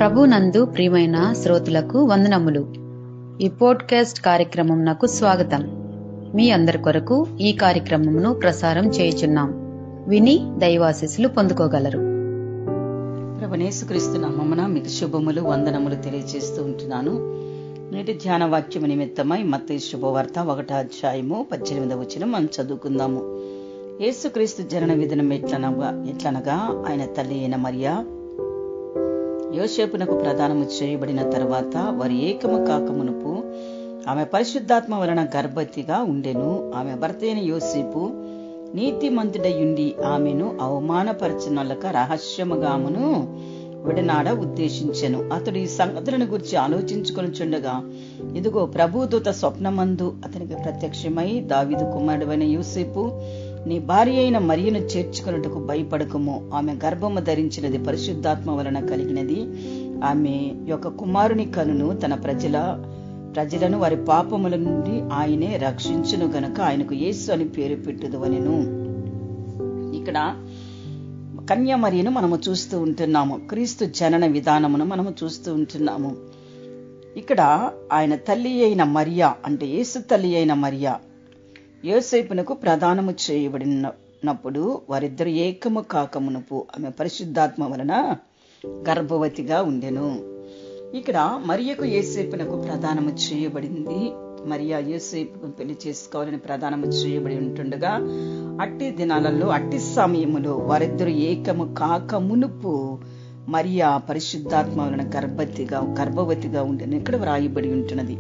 ప్రభునందు ప్రియమైన శ్రోతలకు వందనములు. ఈ పోడ్కాస్ట్ కార్యక్రమంనకు స్వాగతం. మీ అందరి కొరకు ఈ కార్యక్రమమును ప్రసారం చేయుచున్నాం. విని దైవాశీస్సులు పొందుకోగలరు. ప్రభుయేసుక్రీస్తు నామమున మీకు శుభములు, వందనములు తెలియజేస్తూ ఉంటున్నాను. నేటి ధ్యాన వాక్యము నిమిత్తమై మత్తయి శుభవార్త 1వ అధ్యాయము 18వ వచనం మనం చదువుకుందాము. యేసుక్రీస్తు జనన విధానం ఎట్లనగా ఆయన తల్లి అయిన మరియా యోసేపునకు ప్రదానము చేయబడిన తర్వాత వారి ఏకము కాకమునుపు ఆమె పరిశుద్ధాత్మ వలన గర్భవతిగా ఉండెను. ఆమె భర్త అయిన యోసేపు నీతిమంతుడయుండి ఆమెను అవమానపరచనొల్లక రహస్యముగా ఆమెను విడనాడ ఉద్దేశించెను. అతడు ఈ సంగతులను గురించి ఆలోచించుకొనుచుండగా ఇదిగో ప్రభుదూత స్వప్నమందు అతనికి ప్రత్యక్షమై, దావీదు కుమారుడైన యోసేపు, నీ భార్య అయిన మరియను చేర్చుకొనుటకు భయపడకము. ఆమె గర్భము ధరించినది పరిశుద్ధాత్మ వలన కలిగినది. ఆమె యొక్క కుమారుని కనును తన ప్రజలను వారి పాపముల నుండి ఆయనే రక్షించును గనక ఆయనకు యేసు అని పేరు పెట్టుదువనెను. ఇక్కడ కన్య మరియను మనము చూస్తూ ఉంటున్నాము. క్రీస్తు జనన విధానమును మనము చూస్తూ ఉంటున్నాము. ఇక్కడ ఆయన తల్లి అయిన మరియా అంటే యేసు తల్లి అయిన మరియా యోసేపునకు ప్రదానము చేయబడినప్పుడు వారిద్దరు ఏకము కాకమునుపు ఆమె పరిశుద్ధాత్మ వలన గర్భవతిగా ఉండెను. ఇక్కడ మరియకు యోసేపునకు ప్రదానము చేయబడింది. మరియా యోసేపుకు పెళ్లి చేసుకోవాలని ప్రదానము చేయబడి ఉంటుండగా అట్టి దినాలలో అట్టి సమయములో వారిద్దరు ఏకము కాకమునుపు మరియా పరిశుద్ధాత్మ వలన గర్భవతిగా ఉండెను. ఇక్కడ వ్రాయబడి ఉంటున్నది.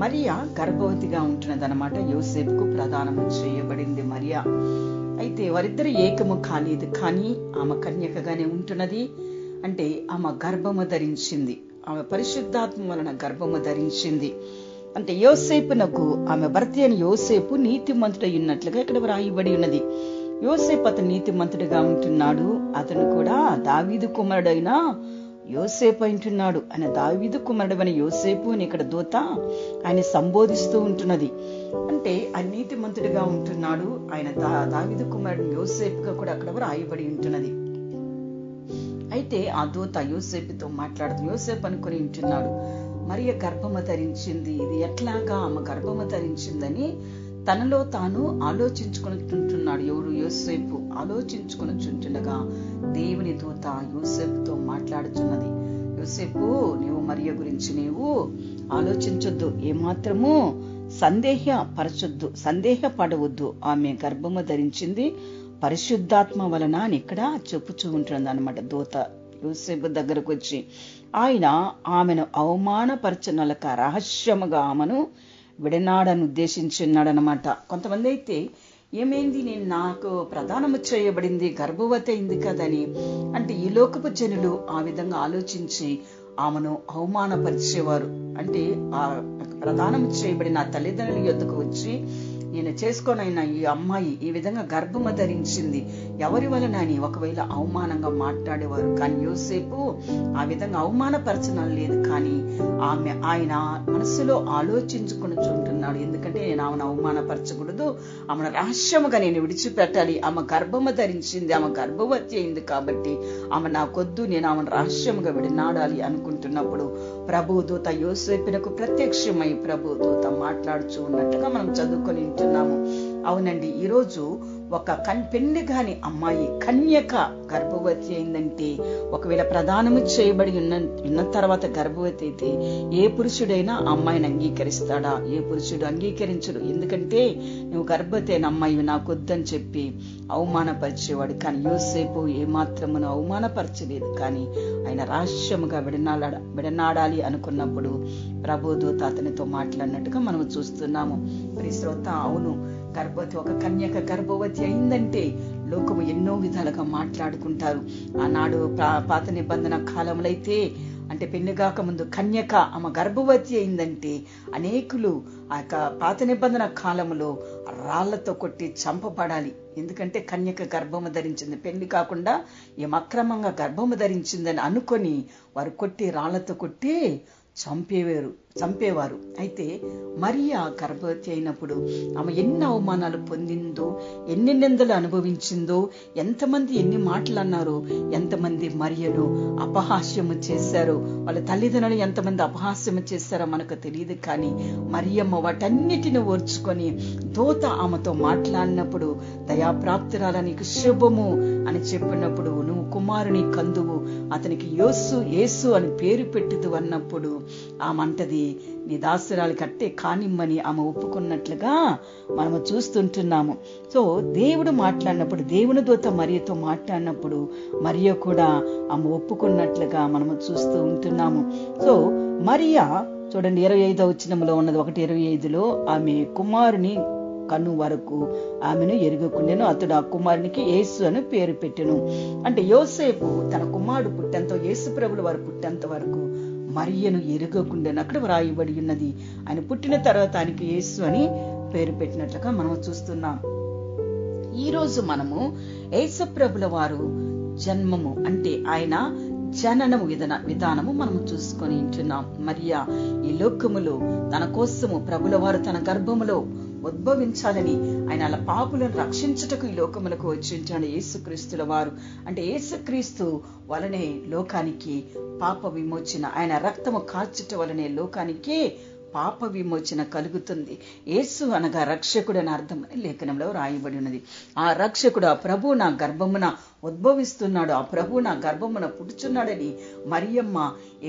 మరియా గర్భవతిగా ఉంటున్నది అన్నమాట. యోసేపుకు ప్రదానము చేయబడింది మరియా. అయితే వారిద్దరు ఏకము కాలేదు, కానీ ఆమె కన్యకగానే ఉంటున్నది. అంటే ఆమె గర్భము ధరించింది, ఆమె పరిశుద్ధాత్మ వలన గర్భము ధరించింది. అంటే యోసేపునకు ఆమె భర్త అయిన యోసేపు నీతిమంతుడై ఉన్నట్లుగా ఇక్కడ వ్రాయబడి ఉన్నది. యోసేపు అతను నీతిమంతుడిగా ఉంటున్నాడు. అతను కూడా దావీదు కుమారుడైన యోసేపు అంటున్నాడు. ఆయన దావీదు కుమారుడైన యోసేపు అని ఇక్కడ దూత ఆయన సంబోధిస్తూ ఉంటున్నది. అంటే ఆయన నీతిమంతుడిగా ఉంటున్నాడు. ఆయన దావీదు కుమారుడు యోసేపుగా కూడా అక్కడ వ్రాయబడి ఉంటున్నది. అయితే ఆ దూత యోసేపుతో మాట్లాడుతూ యోసేపు అనుకుని ఉంటున్నాడు, మరియ గర్భము ధరించింది, ఇది ఎట్లాగా ఆమె గర్భము ధరించిందని తనలో తాను ఆలోచించుకుంటున్నాడు. ఎవరు? యోసేపు ఆలోచించుకునిచుంటుండగా దేవుని దూత యోసేపుతో మాట్లాడుతున్నది. యోసేపు, నీవు మరియ గురించి నీవు ఆలోచించొద్దు, ఏమాత్రము సందేహపడవద్దు. ఆమె గర్భము ధరించింది పరిశుద్ధాత్మ వలన అని ఇక్కడ చెప్పుచూ ఉంటున్నది అన్నమాట. దూత యోసేపు దగ్గరకు వచ్చి ఆయన ఆమెను అవమానపరచనొల్లక రహస్యముగా ఆమెను విడనాడని ఉద్దేశించున్నాడనమాట. కొంతమంది అయితే ఏమైంది, నేను నాకు ప్రదానము చేయబడింది, గర్భవతి అయింది కదని అంటే ఈ లోకపు జనులు ఆ విధంగా ఆలోచించి ఆమెను అవమానపరిచేవారు. అంటే ఆ ప్రదానము చేయబడిన తల్లిదండ్రుల యొద్దకు వచ్చి, నేను చేసుకోనైనా ఈ అమ్మాయి ఈ విధంగా గర్భము ధరించింది ఎవరి వలన అని ఒకవేళ అవమానంగా మాట్లాడేవారు. కానీ యోసేపు ఆ విధంగా అవమానపరచడం లేదు, కానీ ఆయన మనసులో ఆలోచించుకుంటున్నాడు. ఎందుకంటే నేను ఆమెను అవమానపరచకూడదు, ఆమెను రహస్యముగా నేను విడిచిపెట్టాలి. ఆమె గర్భము ధరించింది, ఆమె గర్భవతి అయింది కాబట్టి ఆమె నాకొద్దు, నేను ఆమెను రహస్యముగా విడనాడాలి అనుకుంటున్నప్పుడు ప్రభుదూత యోసేపునకు ప్రత్యక్షమై ప్రభుదూత మాట్లాడుచూ ఉన్నట్టుగా మనం చదువుకొని ఉంటున్నాము. అవునండి, ఈరోజు ఒక పెళ్లి అమ్మాయి కన్యక గర్భవతి అయిందంటే, ఒకవేళ ప్రదానము చేయబడి ఉన్న తర్వాత గర్భవతి అయితే ఏ పురుషుడైనా అమ్మాయిని అంగీకరిస్తాడా? ఏ పురుషుడు అంగీకరించడు. ఎందుకంటే నువ్వు గర్భవతి అయిన అమ్మాయి నాకొద్దని చెప్పి అవమానపరిచేవాడు. కానీ యోసేపు ఏమాత్రమును అవమానపరచలేదు, కానీ ఆయన రహస్యముగా విడనాడాలి అనుకున్నప్పుడు ప్రభుదూత అతనితో మాట్లాడినట్టుగా మనం చూస్తున్నాము. శ్రోత, అవును, గర్భవతి ఒక కన్యక గర్భవతి అయిందంటే లోకము ఎన్నో విధాలుగా మాట్లాడుకుంటారు. ఆనాడు పాత నిబంధన కాలంలో అయితే అంటే పెళ్లిగాక ముందు కన్యక ఆమె గర్భవతి అయిందంటే అనేకులు ఆ పాత నిబంధన కాలంలో రాళ్లతో కొట్టి చంపబడాలి. ఎందుకంటే కన్యక గర్భము ధరించింది, పెళ్లి కాకుండా ఏం అక్రమంగా గర్భము ధరించిందని అనుకొని వారు కొట్టి రాళ్లతో కొట్టి చంపేవారు. అయితే మరియా గర్భవతి అయినప్పుడు ఆమె ఎన్ని అవమానాలు పొందిందో, ఎన్ని నిందలు అనుభవించిందో, ఎంతమంది ఎన్ని మాటలు అన్నారో, ఎంతమంది మరియను అపహాస్యము చేశారో, వాళ్ళ తల్లిదండ్రులు ఎంతమంది అపహాస్యము చేశారో మనకు తెలియదు. కానీ మరియమ్మ వాటన్నిటిని ఓర్చుకొని దూత ఆమెతో మాట్లాడినప్పుడు, దయాప్రాప్తురాల నీకు శుభము అని చెప్పినప్పుడు, నువ్వు కుమారుని కందువు, అతనికి యేసు అని పేరు పెట్టిదు అన్నప్పుడు ఆమంటది, నీ దాసురాలు కట్టే కానిమ్మని ఆమె ఒప్పుకున్నట్లుగా మనము చూస్తుంటున్నాము. సో దేవుడు మాట్లాడినప్పుడు, దేవుని దూత మరియతో మాట్లాడినప్పుడు మరియ కూడా ఆమె ఒప్పుకున్నట్లుగా మనము చూస్తూ ఉంటున్నాము. సో మరియా చూడండి 25వ వచనంలో ఉన్నది, 1:25లో ఆమె కుమారుని కను వరకు ఆమెను ఎరుగకుండెను, అతడు ఆ కుమారునికి యేసు అని పేరు పెట్టెను. అంటే యోసేపు తన కుమారుడు పుట్టేంత, యేసు ప్రభుల వారు పుట్టేంత వరకు మరియను ఎరుగకుండెను. అక్కడ వ్రాయబడి ఉన్నది. ఆయన పుట్టిన తర్వాత ఆయనకి యేసు అని పేరు పెట్టినట్లుగా మనం చూస్తున్నాం. ఈ రోజు మనము యేసు ప్రభుల వారు జన్మము అంటే ఆయన జననము విధానము మనము చూసుకొని ఉంటున్నాం. మరియా ఈ లోకములో తన కోసము ప్రభుల వారు తన గర్భములో ఉద్భవించాలని, ఆయన అలా పాపులను రక్షించుటకు ఈ లోకములకు వచ్చి ఉంటాడు యేసుక్రీస్తుల వారు. అంటే యేసుక్రీస్తు వలనే లోకానికి పాప విమోచన, ఆయన రక్తము కార్చుట వలనే లోకానికి పాప విమోచన కలుగుతుంది. యేసు అనగా రక్షకుడు అని అర్థం అని లేఖనంలో రాయబడి ఉన్నది. ఆ రక్షకుడు, ఆ ప్రభు నా గర్భమున ఉద్భవిస్తున్నాడు, ఆ ప్రభు నా గర్భమున పుట్టుచున్నాడని మరియమ్మ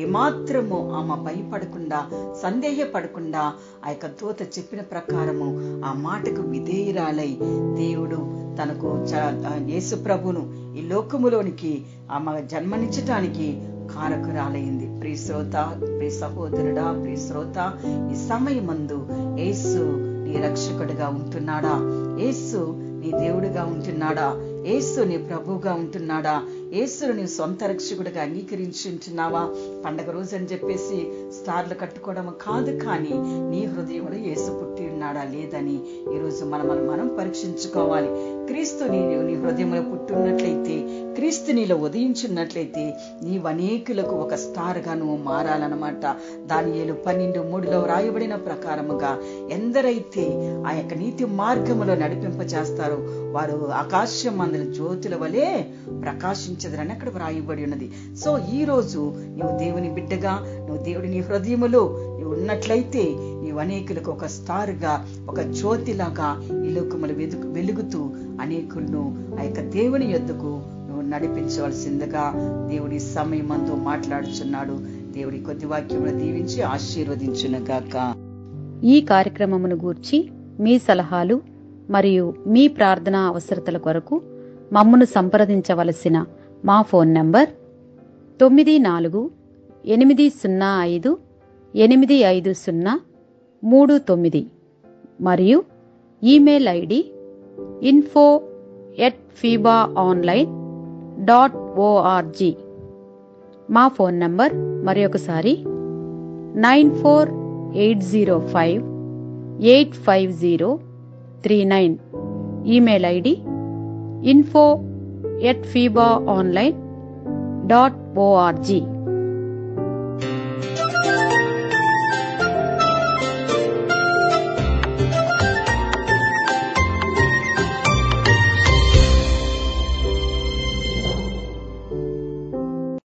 ఏమాత్రము ఆమె భయపడకుండా, సందేహపడకుండా ఆ యొక్క దూత చెప్పిన ప్రకారము ఆ మాటకు విధేయురాలై దేవుడు తనకు యేసు ప్రభును ఈ లోకములోనికి ఆమె జన్మనిచ్చటానికి కారకురాలైంది. ప్రియ శ్రోత, ప్రియ సహోదరుడా, ప్రియ శ్రోత, ఈ సమయమందు యేసు నీ రక్షకుడిగా ఉంటున్నాడా? యేసు నీ దేవుడిగా ఉంటున్నాడా? యేసు నీ ప్రభువుగా ఉంటున్నాడా? యేసును నీ సొంత రక్షకుడిగా అంగీకరించి ఉంటున్నావా? పండగ రోజు అని చెప్పేసి స్టార్లు కట్టుకోవడం కాదు, కానీ నీ హృదయంలో యేసు పుట్టి ఉన్నాడా లేదని ఈరోజు మనం పరీక్షించుకోవాలి. క్రీస్తు నీ హృదయంలో పుట్టున్నట్లయితే, క్రీస్తు నీలో ఉదయించున్నట్లయితే నీవు అనేకులకు ఒక స్టార్ గా నువ్వు మారాలన్నమాట. దానియేలు 12:3లో రాయబడిన ప్రకారముగా ఎందరైతే ఆ యొక్క నీతి మార్గములో నడిపింపజేస్తారో వారు ఆకాశం మందుల జ్యోతుల వలె ప్రకాశించదరని అక్కడ వ్రాయబడి ఉన్నది. సో ఈ రోజు నువ్వు దేవుని బిడ్డగా, నువ్వు దేవుడి నీ హృదయములో నువ్వు ఉన్నట్లయితే నీవు అనేకులకు ఒక స్టార్ గా, ఒక జ్యోతిలాగా ఈ లోకములు వెలుగుతూ అనేకులను ఆ యొక్క దేవుని యొద్దకు నువ్వు నడిపించవలసిందిగా దేవుడి సమయమందు మాట్లాడుచున్నాడు. దేవుడి కొద్ది వాక్యములు దీవించి ఆశీర్వదించునుగాక. ఈ కార్యక్రమమును గూర్చి మీ సలహాలు మరియు మీ ప్రార్థనా అవసరతల కొరకు మమ్మను సంప్రదించవలసిన మా ఫోన్ నంబర్ 9448508503 మరియు ఈమెయిల్ ఐడి info@fibaonline.org. మా ఫోన్ నంబర్ మరొకసారి 9480585039. Email ID info@fibaonline.org.